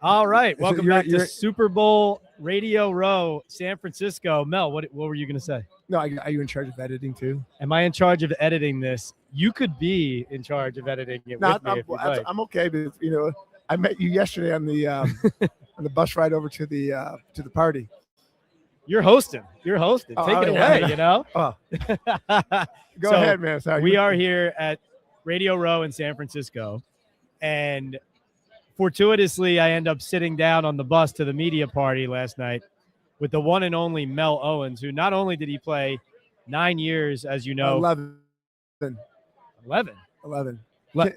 All right. Welcome back to Super Bowl Radio Row, San Francisco. Mel, what were you going to say? No, are you in charge of editing too? Am I in charge of editing this? You could be in charge of editing it with me if you'd like. I'm okay, but I met you yesterday on the on the bus ride over to the party. You're hosting. Take it away. Oh. Go ahead, man. Sorry. We are here at Radio Row in San Francisco, and fortuitously, I end up sitting down on the bus to the media party last night with the one and only Mel Owens, who not only did he play 9 years, as you know. 11.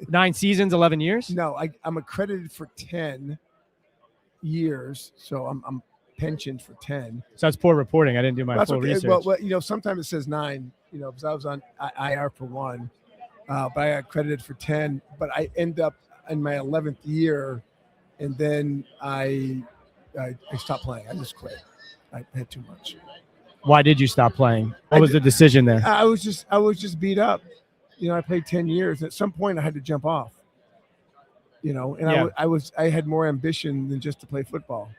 9 seasons, 11 years? No, I'm accredited for 10 years, so I'm pensioned for 10. So that's poor reporting. I didn't do my full research. Well, sometimes it says 9, because I was on IR for 1, but I got credited for 10. But I end up in my 11th year, and then I stopped playing. I just quit. I had too much. Why did you stop playing? What was the decision there? I was just beat up. I played 10 years. At some point, I had to jump off. I had more ambition than just to play football.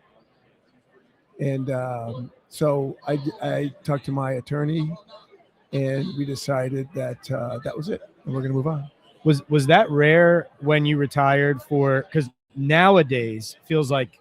And so I talked to my attorney, and we decided that that was it, and we're going to move on. Was that rare when you retired because nowadays feels like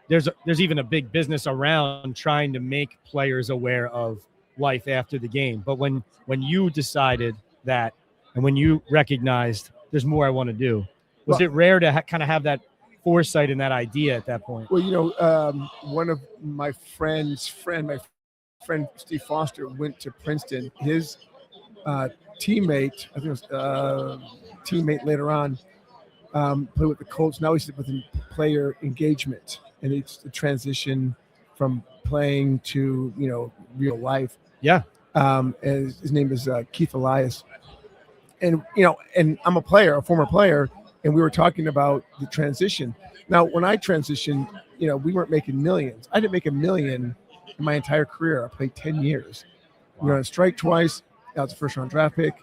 there's even a big business around trying to make players aware of life after the game. But when you decided that, and when you recognized there's more I want to do, was it rare to kind of have that foresight and that idea at that point? Well, one of my friend Steve Foster went to Princeton. His teammate, I think it was teammate later on, played with the Colts. Now he's with player engagement, and it's the transition from playing to real life. Yeah. And his name is Keith Elias, and and I'm a former player, and we were talking about the transition. Now, when I transitioned, we weren't making millions. I didn't make $1 million in my entire career. I played 10 years. We were on strike twice. That was a first-round draft pick.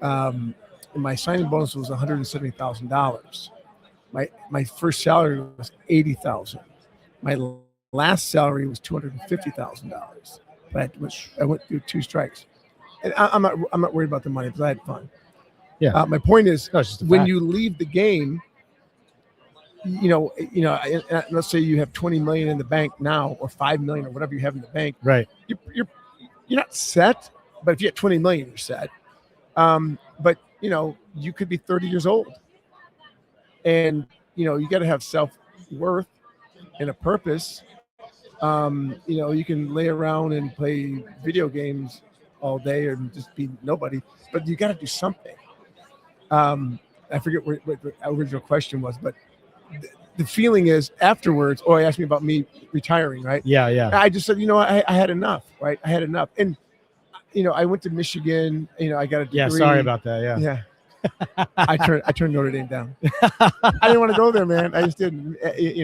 And my signing bonus was $170,000. My first salary was $80,000. My last salary was $250,000. But I went through 2 strikes. And I'm not worried about the money because I had fun. Yeah. My point is, when you leave the game, let's say you have $20 million in the bank now, or $5 million, or whatever you have in the bank. Right. You're not set, but if you have $20 million, you're set. But you could be 30 years old, and you got to have self-worth and a purpose. You can lay around and play video games all day and just be nobody, but you got to do something. I forget what the original question was, but the feeling is afterwards. Oh, he asked me about me retiring, right? Yeah. I just said, I had enough, right? I had enough, and I went to Michigan. I got a degree. Yeah, sorry about that. Yeah. I turned Notre Dame down. I didn't want to go there, man. I just didn't. Did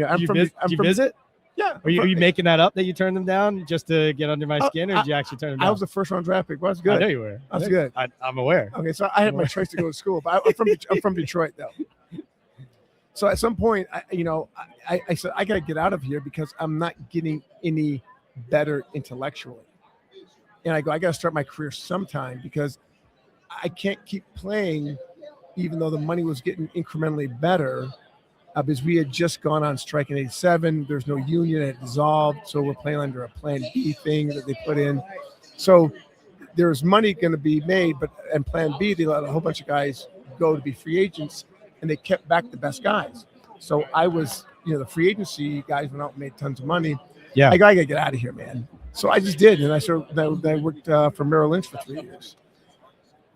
you visit? Yeah. Are you making that up that you turned them down just to get under my skin, or did you actually turn them down? I was a first-round draft pick. Well, that's good. I know you were. That's good. I'm aware. Okay, so I had my choice to go to school, but I'm from Detroit, though. So at some point, I said, I got to get out of here because I'm not getting any better intellectually. And I got to start my career sometime because I can't keep playing even though the money was getting incrementally better because we had just gone on strike in 87. There's no union. It dissolved. So we're playing under a Plan B thing that they put in. So there's money going to be made, but in Plan B, they let a whole bunch of guys go to be free agents, and they kept back the best guys. So I was, the free agency guys went out and made tons of money. Yeah. I got to get out of here, man. So I just did. And I worked for Merrill Lynch for 3 years.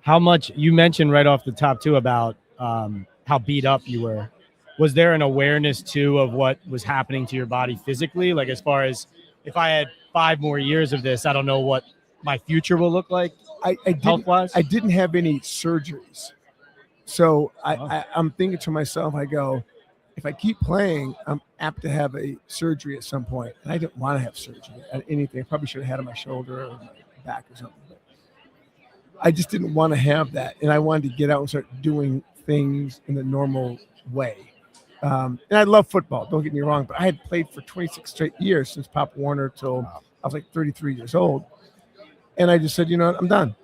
How much you mentioned right off the top too about how beat up you were. Was there an awareness too of what was happening to your body physically? Like as far as if I had 5 more years of this, I don't know what my future will look like health-wise? I didn't have any surgeries. So I'm thinking to myself, I go, if I keep playing, I'm apt to have a surgery at some point. And I didn't want to have surgery at anything. I probably should have had it on my shoulder or my back or something. But I just didn't want to have that. And I wanted to get out and start doing things in the normal way. And I love football. Don't get me wrong, but I had played for 26 straight years since Pop Warner till I was like 33 years old. And I just said, you know what, I'm done.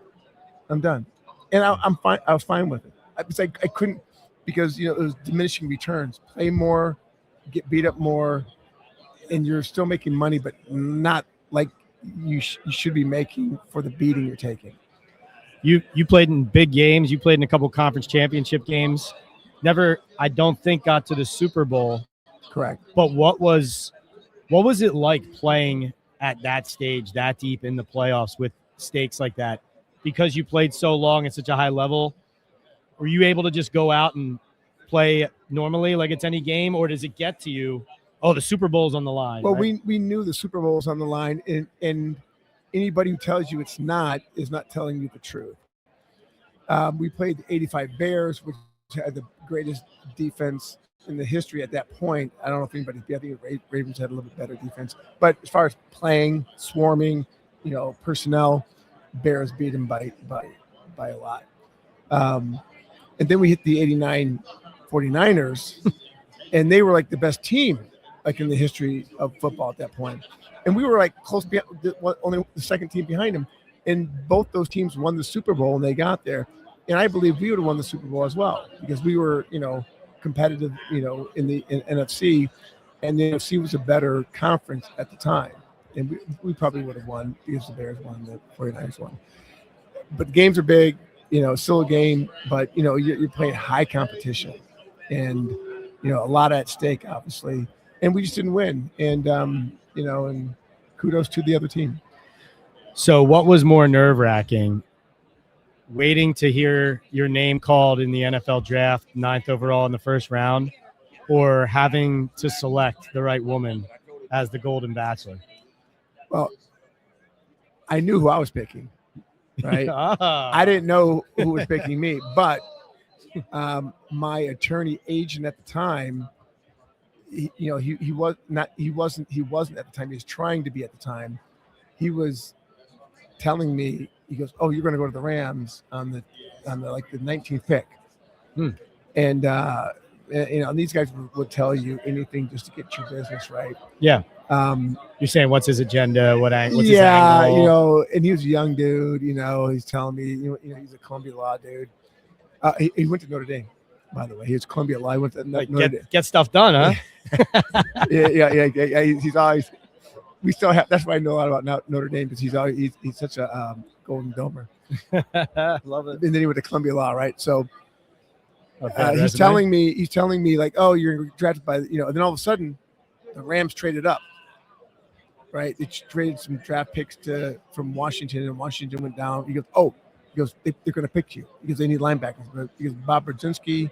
I'm done. And I'm fine. I was fine with it. I couldn't, because, you know, it was diminishing returns. Play more, get beat up more, and you're still making money, but not like you should be making for the beating you're taking. You played in big games. You played in a couple conference championship games. Never, I don't think, got to the Super Bowl. Correct. But what was it like playing at that stage, that deep in the playoffs with stakes like that? Because you played so long at such a high level, were you able to just go out and play normally like it's any game, or does it get to you, oh, the Super Bowl's on the line? Well, right? we knew the Super Bowl was on the line, and anybody who tells you it's not is not telling you the truth. We played the 85 Bears, which had the greatest defense in the history at that point. I don't know if anybody, I think the Ravens had a little bit better defense. But as far as playing, swarming, you know, personnel, Bears beat them by a lot. And then we hit the 89 49ers, and they were like the best team like in the history of football at that point. And we were like close behind, only the second team behind them. And both those teams won the Super Bowl, and they got there. And I believe we would have won the Super Bowl as well, because we were, you know, competitive, you know, in NFC, and the NFC was a better conference at the time. And we probably would have won because the Bears won, the 49ers won. But the games are big, you know, still a game, but, you know, you're playing high competition and, you know, a lot at stake, obviously. And we just didn't win. And, you know, and kudos to the other team. So what was more nerve-wracking, waiting to hear your name called in the NFL draft, 9th overall in the first round, or having to select the right woman as the Golden Bachelor? Well, I knew who I was picking, right? Ah. I didn't know who was picking me, but my attorney agent at the time, he wasn't at the time. He was trying to be at the time. He was telling me, he goes, "Oh, you're going to go to the Rams on the like the 19th pick," and you know, these guys would tell you anything just to get your business right. Yeah. You're saying what's his agenda? What's his yeah, angle? you know, and he was a young dude. You know, he's telling me, you know, he's a Columbia Law dude. He went to Notre Dame, by the way. He was Columbia Law. He went to Notre Dame. Get stuff done, huh? yeah. He's always. We still have. That's why I know a lot about Notre Dame, because he's such a Golden Domer. Love it. And then he went to Columbia Law, right? So he's telling me like, oh, you're drafted by, you know. And then all of a sudden, the Rams traded up, right? They traded some draft picks from Washington, and Washington went down. He goes, they're going to pick you because they need linebackers. Because Bob Brzezinski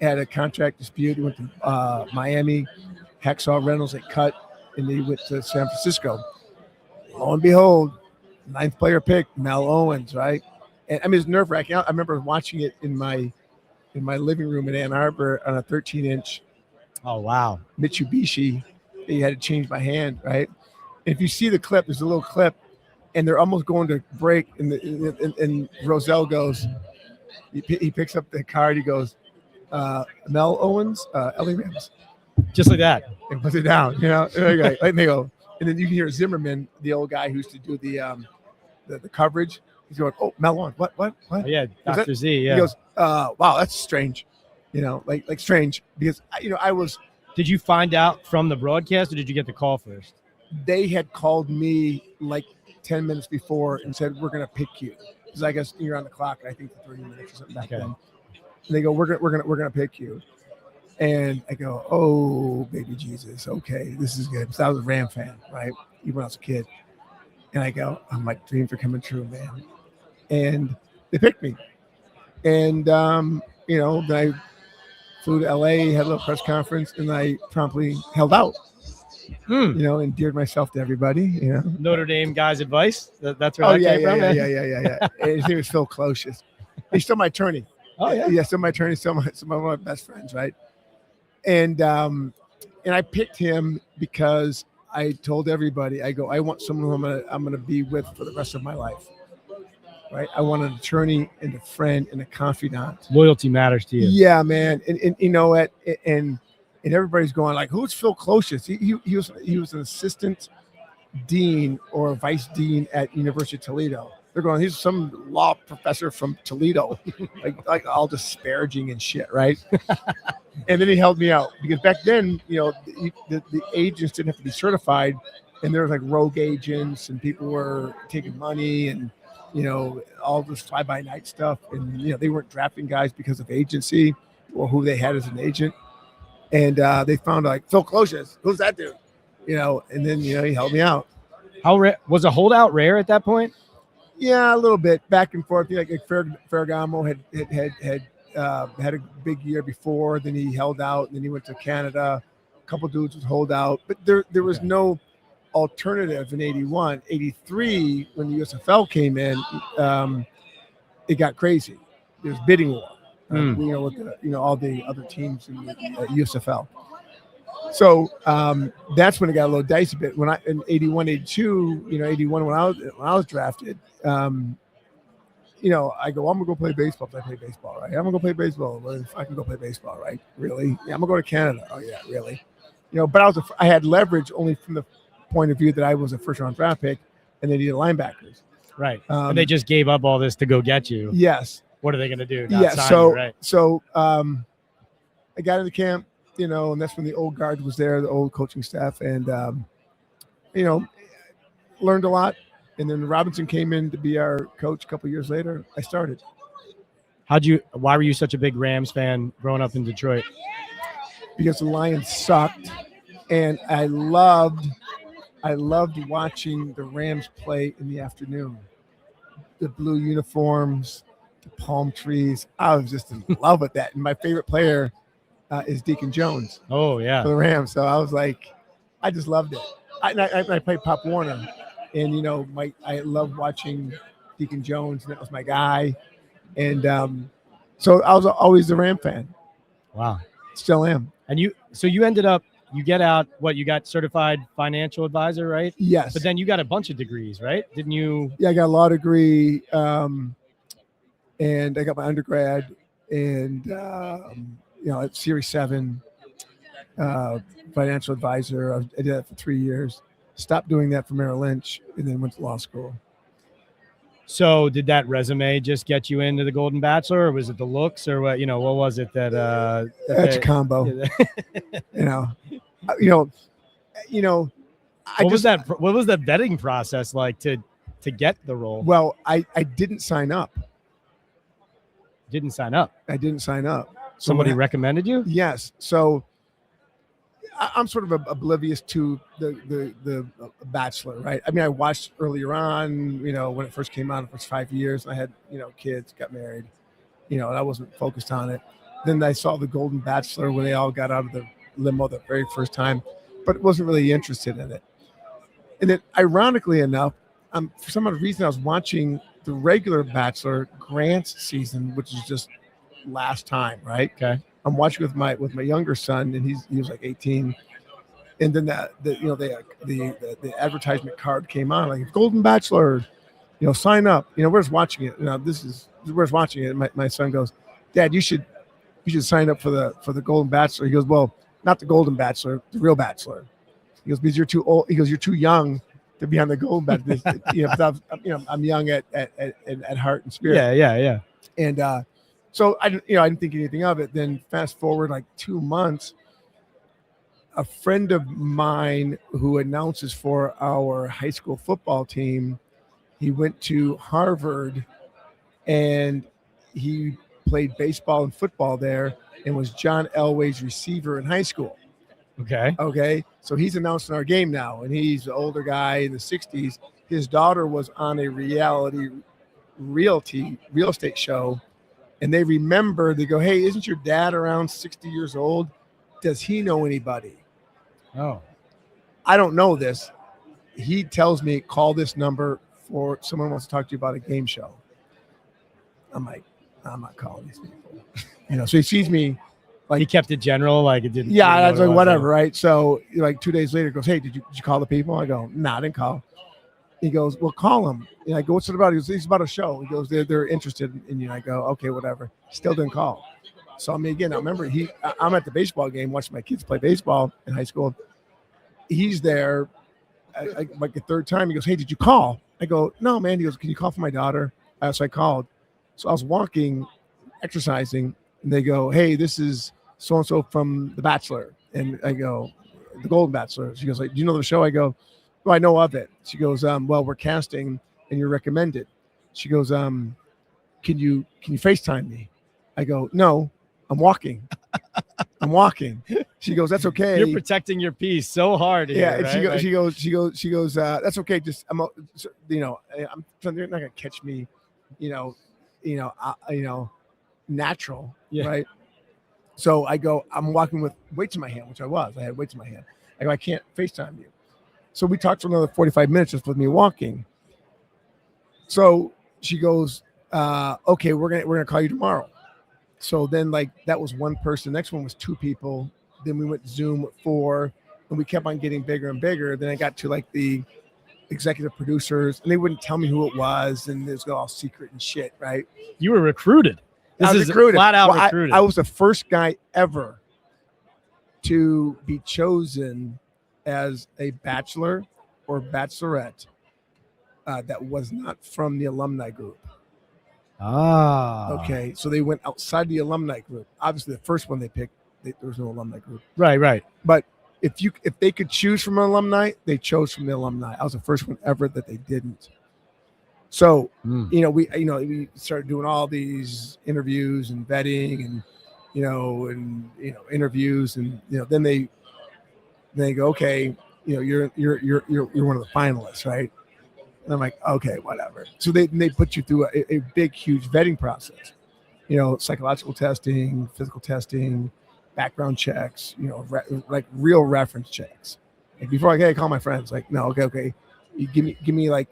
had a contract dispute. He went to Miami. Hacksaw Reynolds had cut, and they went to San Francisco. Lo and behold, 9th player pick, Mel Owens, right? And I mean, it's nerve-wracking. I remember watching it in my living room in Ann Arbor on a 13-inch. Oh, wow. Mitsubishi. He had to change my hand, right? And if you see the clip, there's a little clip, and they're almost going to break, and Roselle goes, he picks up the card, he goes, Mel Owens, LA Rams. Just like that. And puts it down, you know. And they go, and then you can hear Zimmerman, the old guy who used to do the coverage. He's going, "Oh, Mel Owens, what? Oh, yeah, Dr. Z. Yeah. He goes, "Wow, that's strange," you know, like strange, because I was. Did you find out from the broadcast, or did you get the call first? They had called me like 10 minutes before and said, "We're going to pick you," because I guess you're on the clock. I think for 30 minutes or something back then. And they go, "We're gonna pick you." And I go, "Oh, baby Jesus, okay, this is good." So I was a Ram fan, right? Even when I was a kid. And I go, "Oh, my dreams are coming true, man." And they picked me. And, you know, then I flew to LA, had a little press conference, and I promptly held out, you know, endeared myself to everybody, you know. Notre Dame guy's advice? That's where that came from? Yeah. His name is Phil Closius. He's still my attorney. Oh, yeah. Yeah, still my attorney, still one of my best friends, right? And I picked him because I told everybody, I go, I want someone who I'm gonna be with for the rest of my life, right? I want an attorney and a friend and a confidant. Loyalty matters to you. Yeah, man. And you know what? And and everybody's going like, "Who's Phil Closius?" He was an assistant dean or vice dean at University of Toledo. They're going, he's some law professor from Toledo, like all disparaging and shit, right? And then he held me out because back then, the agents didn't have to be certified, and there was like rogue agents and people were taking money and all this fly-by-night stuff, and they weren't drafting guys because of agency or who they had as an agent, and they found like Phil Closius, who's that dude? And then he held me out. How was a holdout rare at that point? Yeah, a little bit back and forth. Like Ferragamo had a big year before. Then he held out, and then he went to Canada. A couple dudes would hold out, but there was no alternative in 81. 83, when the USFL came in, it got crazy. There was bidding war, with all the other teams in the USFL. So that's when it got a little dicey. Bit when in 81, 82, 81 when I was drafted. I go, I'm gonna go play baseball. I play baseball, right? I'm gonna go play baseball. Well, if I can go play baseball, right? Really? Yeah, I'm gonna go to Canada. Oh yeah, really? But I had leverage only from the point of view that I was a first round draft pick, and they needed linebackers. Right. And they just gave up all this to go get you. Yes. What are they gonna do? So I got into camp. And that's when the old guard was there, the old coaching staff, and learned a lot. And then Robinson came in to be our coach a couple years later. I started. Why were you such a big Rams fan growing up in Detroit? Because the Lions sucked, and I loved watching the Rams play in the afternoon. The blue uniforms, the palm trees. I was just in love with that. And my favorite player is Deacon Jones. Oh yeah, for the Rams. So I was like, I just loved it. I played Pop Warner, and I loved watching Deacon Jones, and that was my guy. And so I was always the Ram fan. Wow, still am. And you ended up, you get out, you got certified financial advisor, right? Yes. But then you got a bunch of degrees, right? Didn't you? Yeah, I got a law degree, and I got my undergrad, and at Series 7, financial advisor. I did that for 3 years. Stopped doing that for Merrill Lynch, and then went to law school. So did that resume just get you into the Golden Bachelor, or was it the looks, or what? What was it that? That's a combo. What was that vetting process like to get the role? Well, I didn't sign up. Didn't sign up. I didn't sign up. Somebody recommended you? Yes. So I'm sort of oblivious to the Bachelor, right? I mean, I watched earlier on, when it first came out, the first 5 years. I had, kids, got married, and I wasn't focused on it. Then I saw the Golden Bachelor when they all got out of the limo the very first time, but wasn't really interested in it. And then, ironically enough, for some other reason, I was watching the regular Bachelor Grant's season, which is just last time, right? Okay. I'm watching with my younger son, and he was like 18, and then the advertisement card came on, like Golden Bachelor, sign up. We're just watching it. We're just watching it. My son goes, Dad, you should sign up for the Golden Bachelor. He goes, well, not the Golden Bachelor, the real Bachelor. He goes, because you're too old. He goes, you're too young to be on the Golden Bachelor. I'm young at heart and spirit. Yeah. And so I didn't think anything of it. Then fast forward like 2 months, a friend of mine who announces for our high school football team, he went to Harvard, and he played baseball and football there, and was John Elway's receiver in high school. Okay. So he's announcing our game now, and he's an older guy in the 60s. His daughter was on a reality real estate show. And they remember, they go, hey, isn't your dad around 60 years old? Does he know anybody? Oh. I don't know this. He tells me, call this number for someone wants to talk to you about a game show. I'm like, I'm not calling these people. So he sees me. Like, he kept it general, like it didn't. Yeah, I was like, whatever, right? So like 2 days later, he goes, hey, did you call the people? I go, nah, I didn't call. He goes, well, call him. And I go, what's it about? He goes, it's about a show. He goes, they're interested in you. I go, okay, whatever. Still didn't call. saw me again. I remember I'm at the baseball game watching my kids play baseball in high school. He's there like the third time. He goes, "Hey, did you call?" I go, "No, man." He goes, "Can you call for my daughter?" So I called. So I was walking, exercising, and they go, "Hey, this is so-and-so from The Bachelor." And I go, "The Golden Bachelor." She goes, "Like, do you know the show?" I go, "Well, I know of it." She goes, "Well, we're casting and you're recommended." She goes, "Can you FaceTime me?" I go, "No, I'm walking." I'm walking. She goes, "That's okay." You're protecting your peace so hard. Yeah, Here, and right? she goes, "That's okay. Just I'm they're not gonna catch me, natural, Yeah. right?" So I go, I'm walking with weights in my hand, which I was. I had weights in my hand. I go, "I can't FaceTime you." So we talked for another 45 minutes just with me walking. So she goes, "Okay, we're gonna call you tomorrow." So then, like, that was one person. Next one was two people. Then we went Zoom with 4, and we kept on getting bigger and bigger. Then I got to like the executive producers, and they wouldn't tell me who it was, and it was all secret and shit, right? You were recruited. I This was is recruited. flat out Well, recruited. I was the first guy ever to be chosen as a bachelor or bachelorette that was not from the alumni group. Ah. Okay, so they went outside the alumni group. Obviously, the first one they picked, there was no alumni group. Right. But if they could choose from an alumni, they chose from the alumni. I was the first one ever that they didn't. So we started doing all these interviews and vetting and interviews, and then they go, "Okay, you're one of the finalists, right?" And I'm like, "Okay, whatever." So they put you through a big, huge vetting process, psychological testing, physical testing, background checks, like real reference checks. Like before, like, "Hey, call my friends." Like, no, okay, you give me like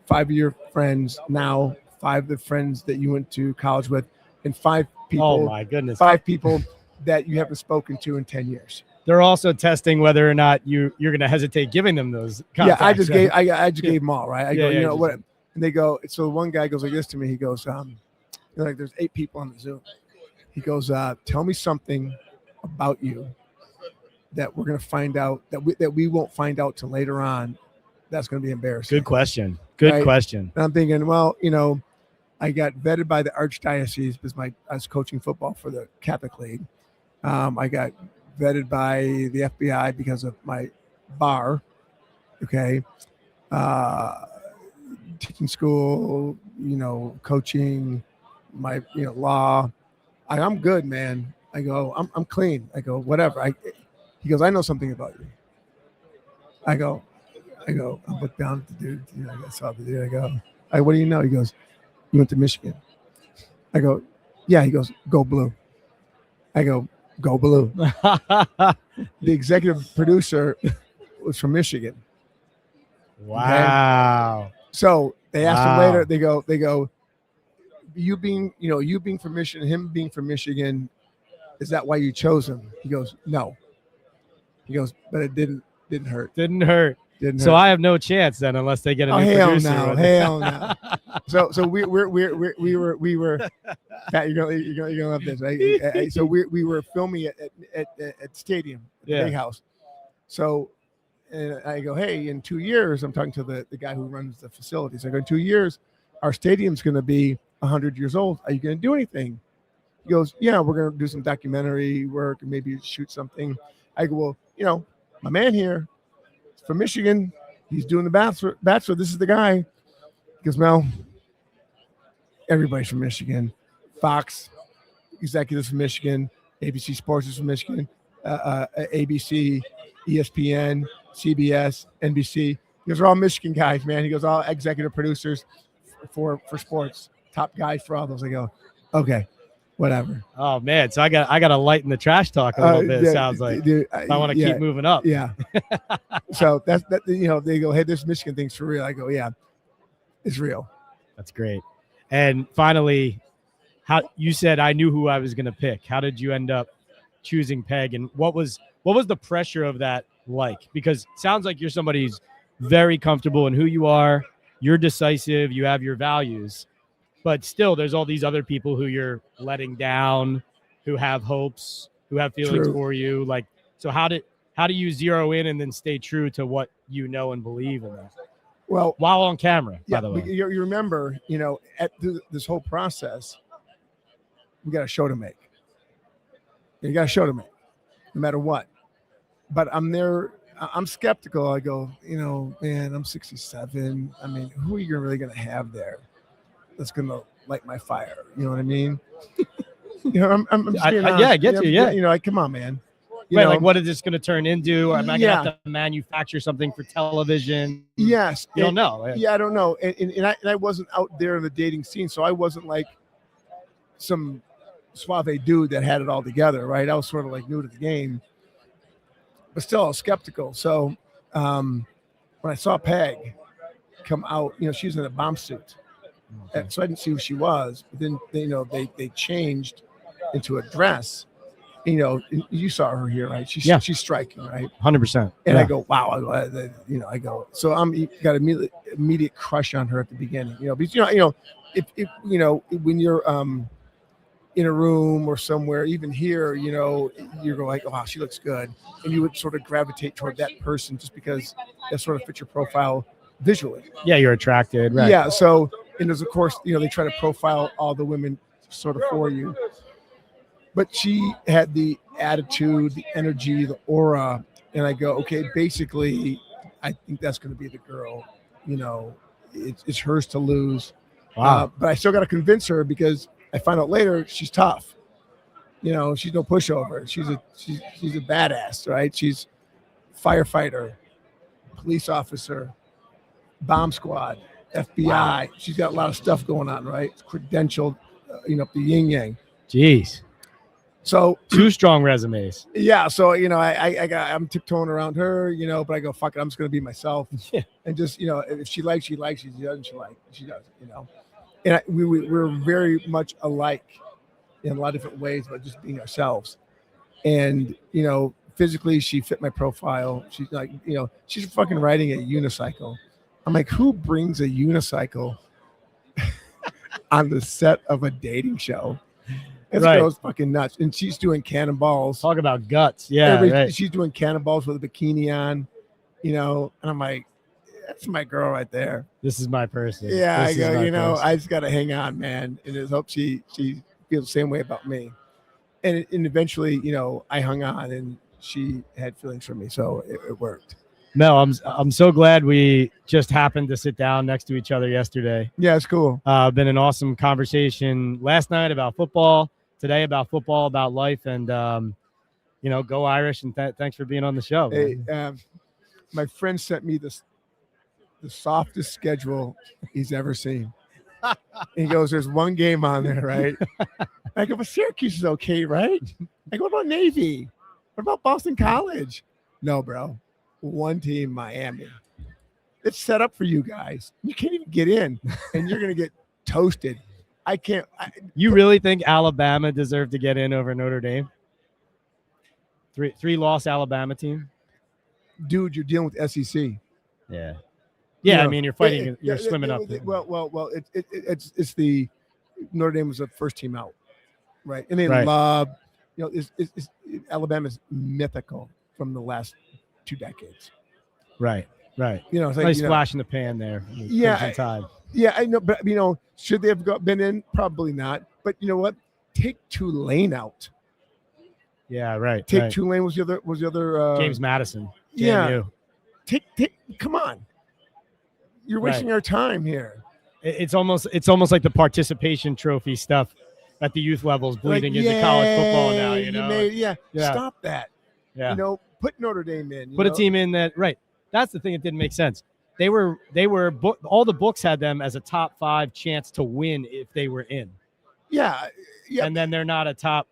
5 of your friends now, 5 of the friends that you went to college with, and 5 people. Oh my goodness. 5 people that you haven't spoken to in 10 years. They're also testing whether or not you're going to hesitate giving them those contacts. Yeah, I just gave them all, right? I go, what? And they go, so one guy goes like this to me. He goes, like, there's 8 people on the Zoom. He goes, "Tell me something about you that we're going to find out that we won't find out till later on. That's going to be embarrassing." Good question. Good question. And I'm thinking, well, I got vetted by the Archdiocese because I was coaching football for the Catholic League. I got vetted by the FBI because of my bar. Okay. Teaching school, coaching, my, law. I'm good, man. I go, I'm clean. I go, whatever. He goes, "I know something about you." I go, I look down at the dude. I saw the dude. I go, "What do you know?" He goes, "You went to Michigan." I go, "Yeah." He goes, "Go Blue." I go, "Go Blue." The executive producer was from Michigan. Wow. Okay? So they asked him later. They go, you being from Michigan, him being from Michigan, is that why you chose him? He goes, "No." He goes, "But it didn't hurt." Didn't hurt. Didn't So hurt. I have no chance then, unless they get a new hell producer. no, hell no. So we were. Pat, you're gonna love this, right? So we were filming at stadium, at the big house. So, and I go, "Hey, in 2 years," I'm talking to the guy who runs the facilities. I go, "In 2 years, our stadium's going to be 100 years old. Are you going to do anything?" He goes, "Yeah, we're going to do some documentary work and maybe shoot something." I go, "Well, my man here is from Michigan. He's doing the Bachelor. This is the guy." He goes, "Mel, everybody's from Michigan. Fox executives from Michigan. ABC Sports is from Michigan. ABC, ESPN, CBS, NBC. These are all Michigan guys, man." He goes, "All executive producers for sports, top guys for all those." I go, "Okay, whatever." Oh man, so I got to lighten the trash talk a little bit. It sounds like dude, I want to keep moving up. Yeah. So that's that. They go, "Hey, this Michigan thing's for real." I go, "Yeah, it's real." That's great. And finally, how you said I knew who I was going to pick. How did you end up choosing Peg, and what was the pressure of that like? Because it sounds like you're somebody who's very comfortable in who you are. You're decisive. You have your values, but still, there's all these other people who you're letting down. who have hopes, who have feelings True. for you. Like, so how do you zero in and then stay true to what you know and believe in that Well, while on camera? yeah, By the way, you remember, at this whole process, we got a show to make. You got a show to make, no matter what. But I'm there. I'm skeptical. I go, man, I'm 67. I mean, who are you really going to have there that's going to light my fire? You know what I mean? I'm just being honest. yeah, I get you. Yeah. Like, come on, man. Right, like what is this going to turn into? Am I going to Yeah. have to manufacture something for television? Yes. You don't know. Yeah, I don't know. And I wasn't out there in the dating scene, so I wasn't like some suave dude that had it all together, right? I was sort of like new to the game, but still I was skeptical. So when I saw Peg come out, she was in a bomb suit. Okay. So I didn't see who she was. But then they changed into a dress. You saw her here, right? She's striking, right? 100%. And I go, wow. I go. So I'm got immediate crush on her at the beginning. Because if when you're in a room or somewhere, even here, you're going like, oh, wow, she looks good, and you would sort of gravitate toward that person just because that sort of fits your profile visually. Yeah, you're attracted, right? Yeah. So, and there's of course, they try to profile all the women sort of for you. But she had the attitude, the energy, the aura. And I go, okay, basically, I think that's going to be the girl. It's hers to lose. Wow. But I still got to convince her because I find out later she's tough. She's no pushover. She's a badass, right? She's firefighter, police officer, bomb squad, FBI. Wow. She's got a lot of stuff going on, right? It's credentialed, the yin yang. Jeez. So 2 strong resumes. Yeah. So, I'm tiptoeing around her, but I go, fuck it. I'm just going to be myself. Yeah. And just, if she likes, she likes. She doesn't, she does, And we're very much alike in a lot of different ways, but just being ourselves. And, physically she fit my profile. She's like, she's fucking riding a unicycle. I'm like, who brings a unicycle on the set of a dating show? This girl's fucking nuts. And she's doing cannonballs. Talk about guts. Yeah. Right. She's doing cannonballs with a bikini on, and I'm like, that's my girl right there. This is my person. Yeah, I go, I just got to hang on, man. And I hope she feels the same way about me. And eventually, I hung on and she had feelings for me. So it worked. Mel, I'm so glad we just happened to sit down next to each other yesterday. Yeah, it's cool. Been an awesome conversation last night about football, today about football, about life, and go Irish. And thanks for being on the show. Hey, my friend sent me the softest schedule he's ever seen. He goes, "There's one game on there, right?" I go, "But Syracuse is okay, right?" I go, "What about Navy? What about Boston College?" No, bro. One team, Miami. It's set up for you guys. You can't even get in, and you're gonna get toasted. I can't. You really think Alabama deserved to get in over Notre Dame? Three-loss Alabama team. Dude, you're dealing with SEC. Yeah. Yeah, I mean, you're fighting. You're swimming up. Well. It's the Notre Dame was the first team out, right? And they love, Alabama's mythical from the last 2 decades. Right. It's like, nice flash in the pan there. Time. Yeah, I know, but should they have been in? Probably not. But you know what? Take Tulane out. Yeah, right. Take Tulane was the other. James Madison. JMU. Yeah. Take. Come on. You're wasting our time here. It's almost like the participation trophy stuff at the youth levels bleeding into college football now. Stop that. Yeah. Put Notre Dame in. Put a team in that. Right. That's the thing that didn't make sense. They were all the books had them as a top 5 chance to win if they were in. Yeah. And then they're not a top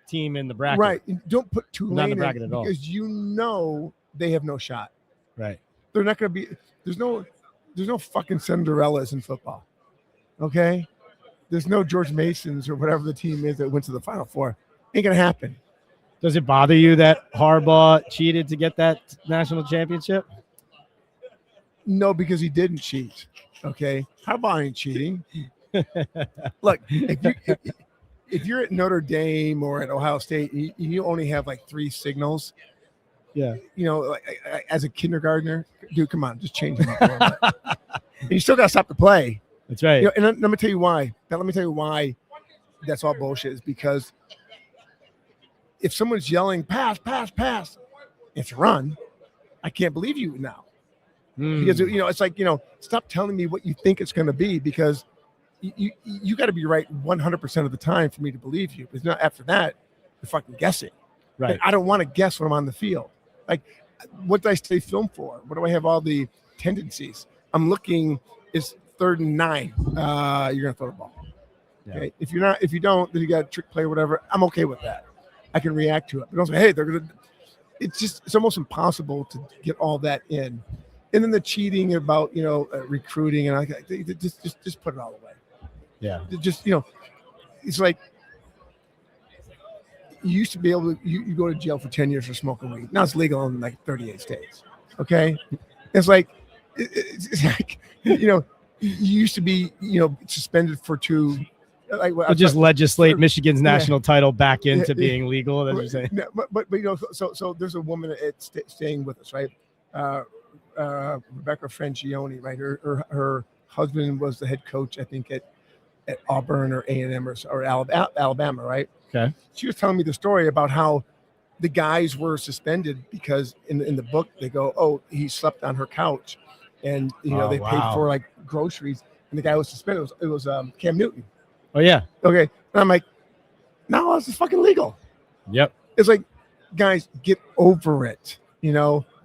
team in the bracket. Right. And don't put Tulane in bracket at all. Because they have no shot. Right. They're not going to be. There's no fucking Cinderellas in football. Okay? There's no George Masons or whatever the team is that went to the Final Four. Ain't going to happen. Does it bother you that Harbaugh cheated to get that national championship? No, because he didn't cheat. Okay? Harbaugh ain't cheating. Look, if you're at Notre Dame or at Ohio State, you only have like 3 signals. Yeah. You know, like, as a kindergartner, dude, come on, just change them up a little bit. And you still got to stop the play. That's right. You know, and let me tell you why. Let me tell you why that's all bullshit. Is because if someone's yelling pass, pass, pass, it's run. I can't believe you now. Because it's like, stop telling me what you think it's going to be, because you got to be right 100% of the time for me to believe you. Because not after that, you're fucking guessing. Right. And I don't want to guess when I'm on the field. Like, what do I stay film for? What do I have all the tendencies? I'm looking. It's 3rd and 9. You're gonna throw the ball. Yeah. Okay. If you don't, then you got a trick play or whatever. I'm okay with that. I can react to it. But don't say, hey, they're gonna. It's almost impossible to get all that in. And then the cheating about recruiting and just put it all away. Yeah. Just it's like you used to be able to you go to jail for 10 years for smoking weed. Now it's legal in like 38 states. Okay, it's like you used to be suspended for 2. Like we'll just legislate Michigan's national title back into being legal. That's what you're saying. But so there's a woman staying with us, right? Rebecca Francione, right? Her husband was the head coach, I think, at Auburn or A&M or Alabama, right? Okay. She was telling me the story about how the guys were suspended because in the book they go, oh, he slept on her couch, and they paid for like groceries, and the guy was suspended. It was Cam Newton. Oh yeah. Okay. And I'm like, no, this is fucking legal. Yep. It's like, guys, get over it.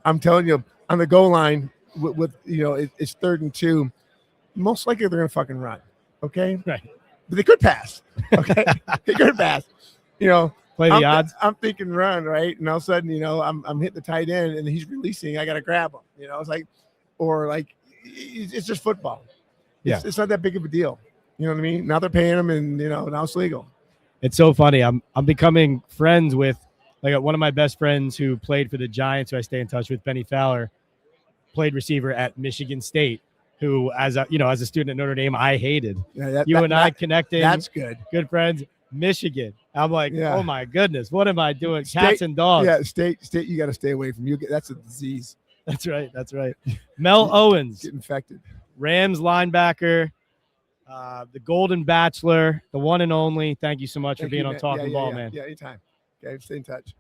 I'm telling you, on the goal line with it's 3rd and 2. Most likely they're gonna fucking run. Okay. Right. But they could pass. Okay. They could pass. Play the odds. I'm thinking run, right? And all of a sudden, I'm hitting the tight end and he's releasing. I got to grab him. It's like, or like, it's just football. It's not that big of a deal. You know what I mean? Now they're paying him, and now it's legal. It's so funny. I'm becoming friends with one of my best friends who played for the Giants, who I stay in touch with, Benny Fowler, played receiver at Michigan State, who as a student at Notre Dame, I hated. Yeah, I connected. That's good. Good friends. Michigan. I'm like, oh my goodness, what am I doing? Cats and dogs. Yeah, state. You got to stay away from. That's a disease. That's right. Mel Owens, get infected. Rams linebacker, the Golden Bachelor, the one and only. Thank you so much for being on Talking Ball, man. Yeah, anytime. Okay, stay in touch.